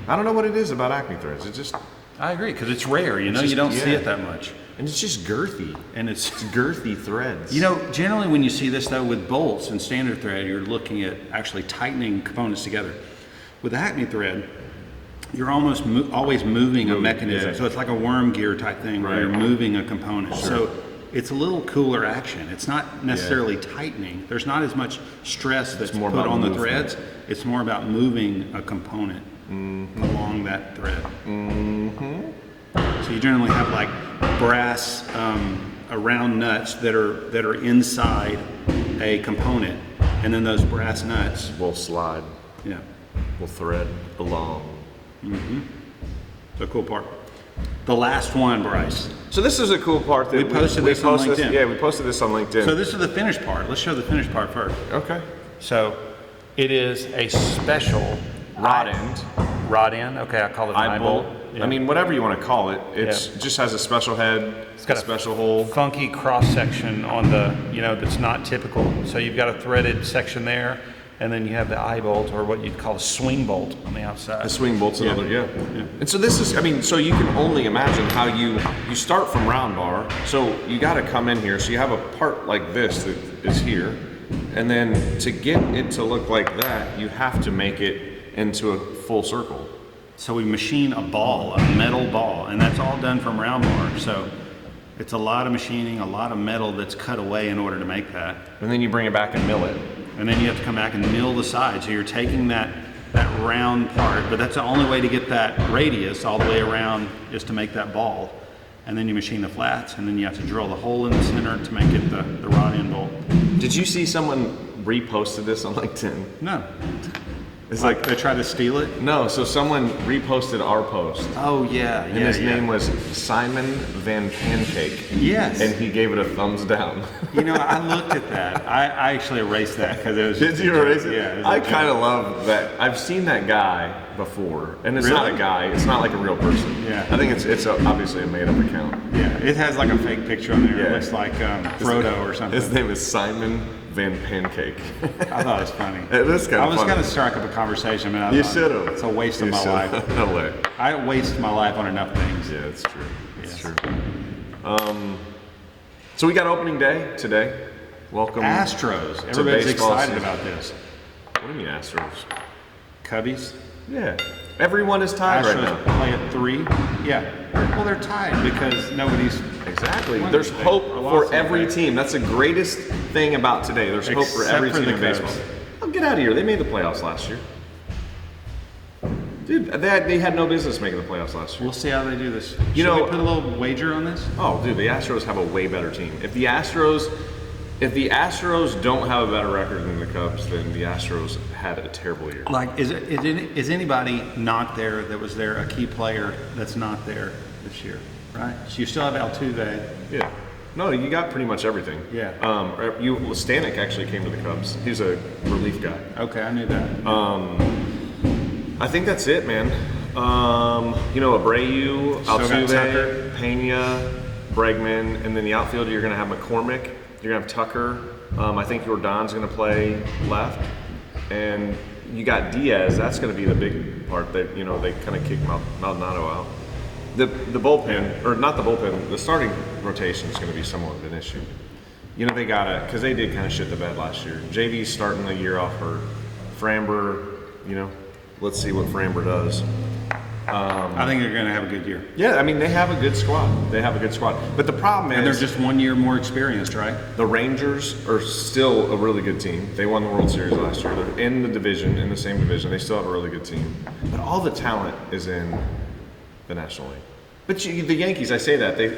I don't know what it is about Acme threads. It just, I agree, because it's rare. You just- don't see yeah. it that much. and it's just girthy. And it's It's girthy threads. generally when you see this though with bolts and standard thread, you're looking at actually tightening components together. With Acme thread, you're almost always moving a mechanism. yeah. So it's like a worm gear type thing where Right. you're moving a component. So it's a little cooler action. It's not necessarily tightening. There's not as much stress that's more put about on the movement. threads. It's more about moving a component along that thread. So you generally have like brass round nuts that are inside a component, and then those brass nuts, We'll slide, yeah, we'll thread along. the cool part. The last one, Bryce. So this is a cool part that We posted this on LinkedIn. Yeah, we posted this on LinkedIn. So this is the finished part. Let's show the finished part first. Okay. So it is a special Rod end. Rod end. Okay, I call it an eye bolt. Yeah. I mean, whatever you want to call it. It's just has a special head. It's got a special hole. funky cross section on the, that's not typical. So you've got a threaded section there, and then you have the eye bolt, or what you'd call a swing bolt on the outside. A swing bolt's another, yeah. And so this is, so you can only imagine how you start from round bar. So you got to come in here. So you have a part like this that is here, and then to get it to look like that, you have to make it into a full circle. So we machine a ball, a metal ball, and that's all done from round bar. So it's a lot of machining, a lot of metal that's cut away in order to make that. And then you bring it back and mill it. And then you have to come back and mill the side. So you're taking that round part, but that's the only way to get that radius all the way around is to make that ball. And then you machine the flats, and then you have to drill the hole in the center to make it the rod end bolt. Did you see someone reposted this on LinkedIn? No. It's Like they try to steal it? No, so someone reposted our post. Oh, yeah. And his name was Simon Van Pancake. Yes. And he gave it a thumbs down. I looked at that. I actually erased that because it was. Did you erase it? Yeah. I kind of love that. I've seen that guy before, and it's not Really? a guy. It's not like a real person. Yeah. I think it's obviously a made-up account. Yeah, it has like a fake picture on there. Yeah. It looks like Frodo or something. His name is Simon Van Pancake. I thought it was funny. It is kind I of was funny. going to strike up a conversation, but I You thought, should have. It's a waste of my life. No way. I waste my life on enough things. Yeah, it's true. It's Yes. true. So we got opening day today. Welcome. Astros. Everybody's baseball excited season. about this. What do you mean Astros? Cubbies. Yeah. Everyone is tied right Astros now. play at 3. Yeah. Well, they're tied because nobody's. Exactly. won There's anything hope or lost for every anything. team. That's the greatest thing about today. There's hope for Except every for team the in Cubs. baseball. Oh, get out of here. They made the playoffs last year. Dude, they had no business making the playoffs last year. We'll see how they do this. You Should know- we put a little wager on this? Oh, dude, the Astros have a way better team. If the Astros don't have a better record than the Cubs, then the Astros had a terrible year. Like, is anybody not there that was there, a key player that's not there this year, right? So you still have Altuve. Yeah. No, you got pretty much everything. Yeah. Stanek actually came to the Cubs. He's a relief guy. Okay, I knew that. I think that's it, man. Abreu, got Tucker. Altuve, Pena, Bregman, and then the outfield you're going to have McCormick. You're going to have Tucker. I think Jordan's going to play left, and you got Diaz. That's going to be the big part. That they kind of kicked Maldonado out. The bullpen, or not the bullpen, the starting rotation is going to be somewhat of an issue. You know, they got to, because they did kind of shit the bed last year. JV's starting the year off hurt. Framber, you know, let's see what Framber does. I think they're going to have a good year. Yeah, I mean, they have a good squad. But the problem is... And they're just 1 year more experienced, right? The Rangers are still a really good team. They won the World Series last year. They're in the same division. They still have a really good team. But all the talent is in the National League. But the Yankees, I say that. The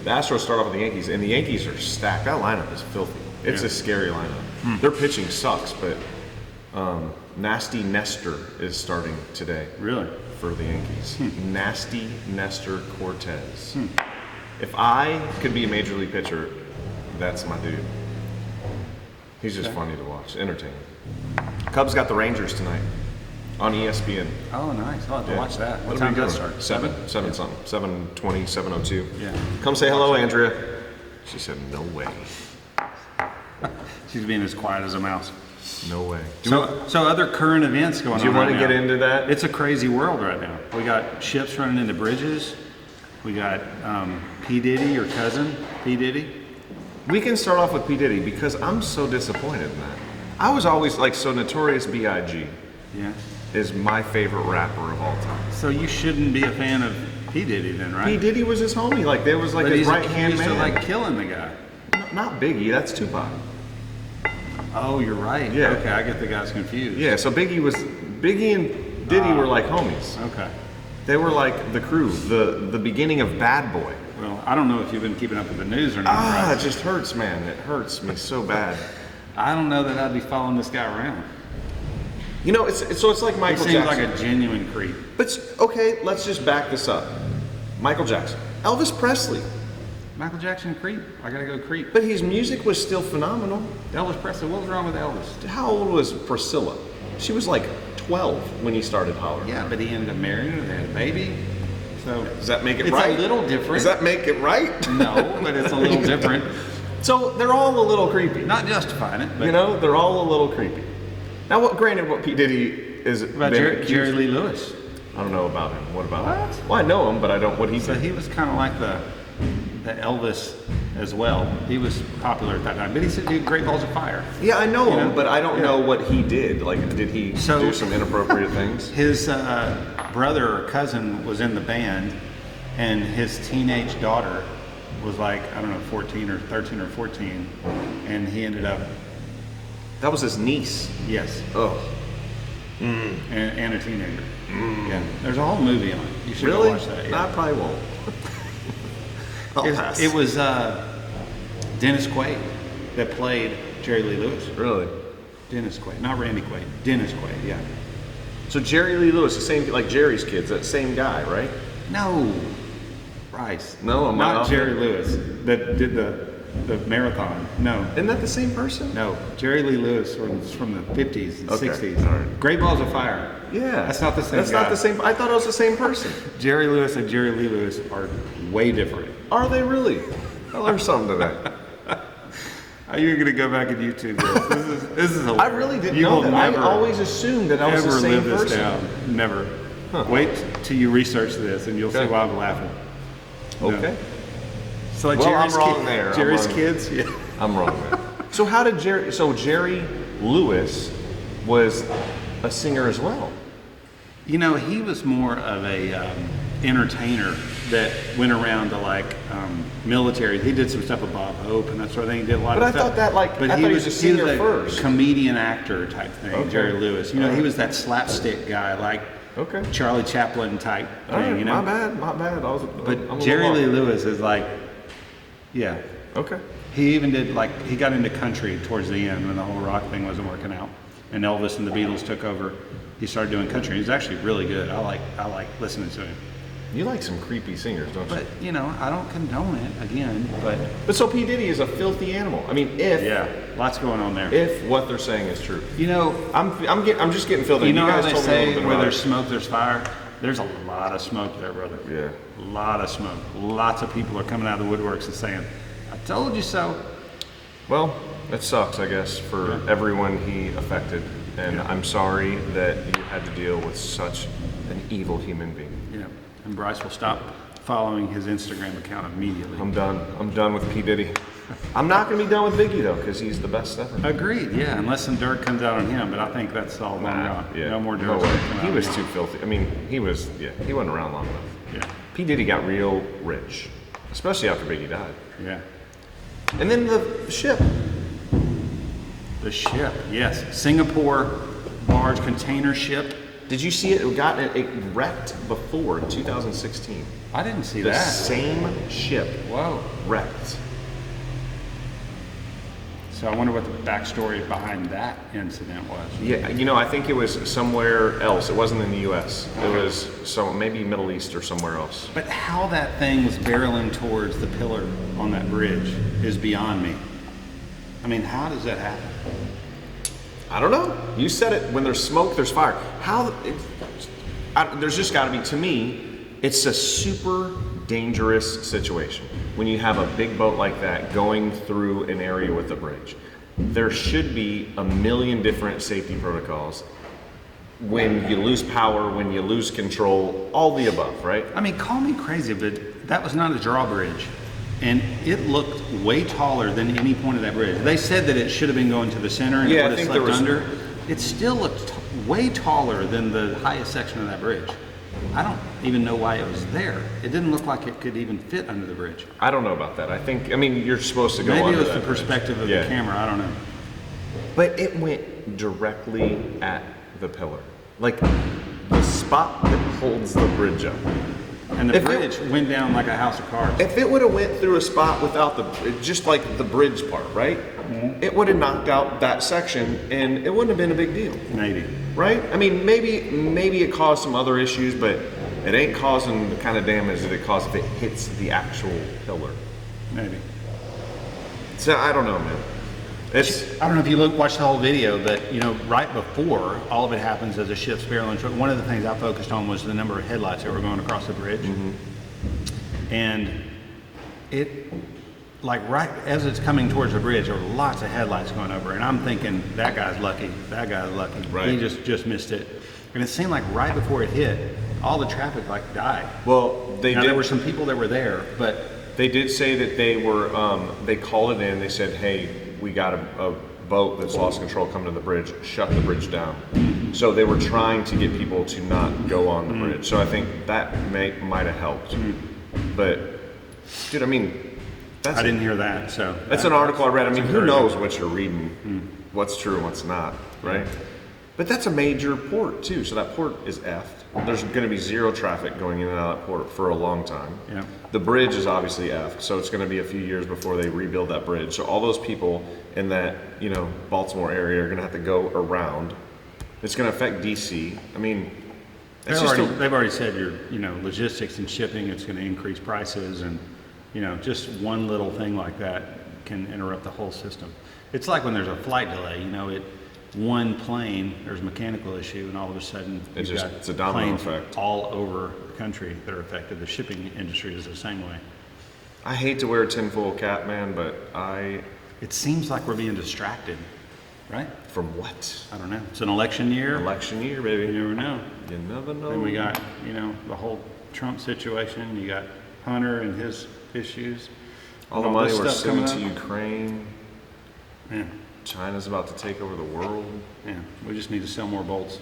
Astros start off with the Yankees, and the Yankees are stacked. That lineup is filthy. It's a scary lineup. Their pitching sucks, but Nasty Nestor is starting today. Really? For the Yankees. Nasty Nestor Cortez. If I could be a major league pitcher, that's my dude. He's just funny to watch, entertaining. Cubs got the Rangers tonight on ESPN. Oh, nice. I'll have to watch that. What What time are we does doing? it start? 7 something. 7:20, 7:02. Yeah. Come say hello, Andrea. She said, no way. She's being as quiet as a mouse. No way. So other current events going on. Do you want right to get now. into that? It's a crazy world right now. We got ships running into bridges. We got P. Diddy, your cousin, P. Diddy. We can start off with P. Diddy because I'm so disappointed in that. I was always like, so Notorious B.I.G. Yeah. is my favorite rapper of all time. So you shouldn't be a fan of P. Diddy then, right? P. Diddy was his homie. Like, there was like But his he's right-hand accused man. of like killing the guy. Not Biggie, that's Tupac. Oh, you're right. Yeah. Okay, I get the guys confused. Yeah, so Biggie and Diddy were like homies. Okay. They were like the crew, the beginning of Bad Boy. Well, I don't know if you've been keeping up with the news or not. Ah, right? it just hurts, man. It hurts me so bad. I don't know that I'd be following this guy around. You know, it's like He Michael seems Jackson. like a genuine creep. But okay, let's just back this up. Michael Jackson, Elvis Presley, Michael Jackson creep. I gotta go creep. but his music was still phenomenal. Elvis Presley. What was wrong with Elvis? How old was Priscilla? She was like 12 when he started hollering. Yeah, but he ended up marrying her. They had a baby. So Does that make it it's right? a little different. Does that make it right? No, but it's a little different. So they're all a little creepy. Not justifying it, but You know, they're all a little creepy. Now, what P. Diddy is about been Jerry accused- Lee Lewis. I don't know about him. What about him? What? Well, I know him, but I don't. What he So did. he was kind of like the Elvis as well. He was popular at that time, but he said he had Great Balls of Fire. Yeah, I know You him, know? but I don't know what he did. Like, did he So- do some inappropriate things? His brother or cousin was in the band, and his teenage daughter was like, I don't know, 14 or 13 or 14, and he ended up, That was his niece. yes, Oh, and a teenager. Yeah, there's a whole movie on it. You should go really? watch that. I Yeah. probably won't. I'll pass. It was Dennis Quaid that played Jerry Lee Lewis. Really. Dennis Quaid, not Randy Quaid. Dennis Quaid, yeah. So Jerry Lee Lewis, the same like Jerry's kids, that same guy, right? No, Bryce. No, am I not off? Jerry Lewis that did the marathon. No, Isn't that the same person? no. Jerry Lee Lewis was from the 50s and Okay, 60s. all right. Great Balls of Fire. Yeah. That's not the same That's guy. not the same. I thought it was the same person. Jerry Lewis and Jerry Lee Lewis are way different. Are they really? I learned something today. Are you going to go back and YouTube this? This is I really didn't you know will that. never, I always assumed that I was the ever same live this person. down. Never. Wait till you research this and you'll see Okay. why I'm laughing. No. Okay. So like Well, Jerry's I'm wrong there. I'm Jerry's wrong. kids, yeah. I'm wrong there. So how did Jerry? So Jerry Lewis was a singer as well. You know, he was more of a entertainer that went around to like military. He did some stuff with Bob Hope and that sort of thing. He did a lot But of I stuff. thought that, like, I thought he was a singer first. Comedian actor type thing. Okay. Jerry Lewis. You know, he was that slapstick guy, like Okay. Charlie Chaplin type All thing. right, You know, my bad. I was. I'm but a Jerry little Lee off. Lewis is like, yeah. Okay. He even did like he got into country towards the end when the whole rock thing wasn't working out, and Elvis and the Beatles took over. He started doing country. He's actually really good. I like listening to him. You like some creepy singers, don't you? But you know, I don't condone it again. But So P. Diddy is a filthy animal. I mean, if yeah, lots going on there. if what they're saying is true, You know, I'm just getting filled in. you know how guys they told me a little say bit where about there's it. smoke, there's fire. There's a lot of smoke there, brother. Yeah. A lot of smoke. Lots of people are coming out of the woodworks and saying, "I told you so." Well, it sucks, I guess, for everyone he affected, and I'm sorry that you had to deal with such an evil human being. Yeah. And Bryce will stop following his Instagram account immediately. I'm done. I'm done with P. Diddy. I'm not going to be done with Biggie, though, because he's the best ever. Agreed, yeah, unless some dirt comes out on him, but I think that's all long gone. Yeah. No more dirt. No way. coming out He on was him. too filthy. I mean, he wasn't around long enough. Yeah, P. Diddy got real rich, especially after Biggie died. yeah. And then the ship. The ship, yes. Singapore barge container ship. Did you see it? It wrecked before in 2016. I didn't see The that. same ship Whoa. wrecked. So I wonder what the backstory behind that incident was. Yeah, I think it was somewhere else. It wasn't in the U.S. It was maybe Middle East or somewhere else. But how that thing was barreling towards the pillar on that bridge is beyond me. I mean, how does that happen? I don't know. You said it. When there's smoke, there's fire. There's just got to be. To me, it's a super dangerous situation when you have a big boat like that going through an area with a bridge. There should be a million different safety protocols. When you lose power, when you lose control, all the above, right? I mean, call me crazy, but that was not a drawbridge. And it looked way taller than any point of that bridge. They said that it should have been going to the center and Yeah, it I would have think slept there was- under. It still looked way taller than the highest section of that bridge. I don't even know why it was there. It didn't look like it could even fit under the bridge. I don't know about that. I mean, you're supposed to go Maybe it under was that the bridge. perspective of Yeah. the camera. I don't know. But it went directly at the pillar. Like the spot that holds the bridge up. And the If it- bridge went down like a house of cards. If it would have went through a spot without just like the bridge part, right? It would have knocked out that section and it wouldn't have been a big deal, Maybe. right? I mean, maybe it caused some other issues, but it ain't causing the kind of damage that it caused if it hits the actual pillar. Maybe. So I don't know, man. It's I don't know if you watched the whole video, but right before all of it happens as a ship's barreling, one of the things I focused on was the number of headlights that were going across the bridge, and it, like right as it's coming towards the bridge, there were lots of headlights going over, and I'm thinking that guy's lucky. That guy's lucky. Right. He just missed it, and it seemed like right before it hit, all the traffic died. well, There were some people that were there, but They did say that they were, they called it in, they said, hey, we got a boat that's lost control coming to the bridge, shut the bridge down. So they were trying to get people to not go on the bridge. So I think that might have helped. But, dude, I mean, I didn't hear that. So that's an article I read. I mean, who encouraging. knows what you're reading, what's true and what's not, right? But that's a major port, too. So that port is effed. There's going to be zero traffic going in and out of that port for a long time. Yeah. The bridge is obviously effed, so it's going to be a few years before they rebuild that bridge. So all those people in that, Baltimore area are going to have to go around. It's going to affect DC. I mean, it's They've already said logistics and shipping, it's going to increase prices, and just one little thing like that can interrupt the whole system. It's like when there's a flight delay. One plane, there's a mechanical issue, and all of a sudden It's you've just- got it's a domino planes effect. all over the country that are affected. The shipping industry is the same way. I hate to wear a tinfoil cap, man, but It seems like we're being distracted, right? from what? I don't know. It's an election year. Election year, baby. You never know. You never know. Then we got, the whole Trump situation. You got Hunter and his issues. all the and money this we're stuff sending coming to up. Ukraine. Yeah, China's about to take over the world. yeah. We just need to sell more bolts.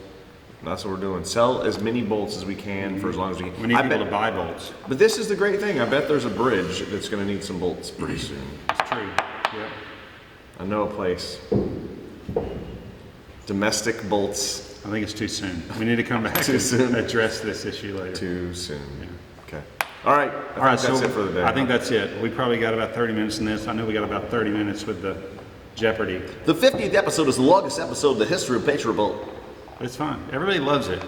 That's what we're doing. Sell as many bolts as we can for as long as we can. We need I people bet- to buy bolts. But this is the great thing. I bet there's a bridge that's going to need some bolts pretty soon. It's true. Yep. I know a place. Domestic bolts. I think it's too soon. We need to come back Too and soon. address this issue later. Too soon. Okay. All right. All right, That's it for the day. I think that's it. We probably got about 30 minutes in this. I know we got about 30 minutes with the Jeopardy. The 50th episode is the longest episode in the history of Patriot Bolt. It's fun. Everybody loves it.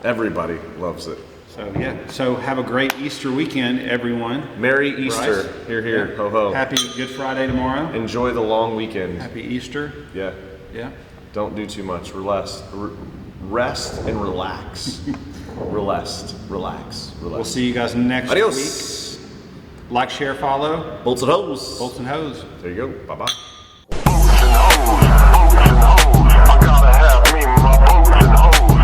Everybody loves it. So yeah. So have a great Easter weekend, everyone. Merry Easter. Bryce? Here, here. Yeah. Ho, ho. Happy Good Friday tomorrow. Enjoy the long weekend. Happy Easter. Yeah. Yeah. Don't do too much. Rest and relax. Relax. We'll see you guys next Adios. week. Like, share, follow. Bolts and hose. Bolts and hose. There you go. Bye-bye.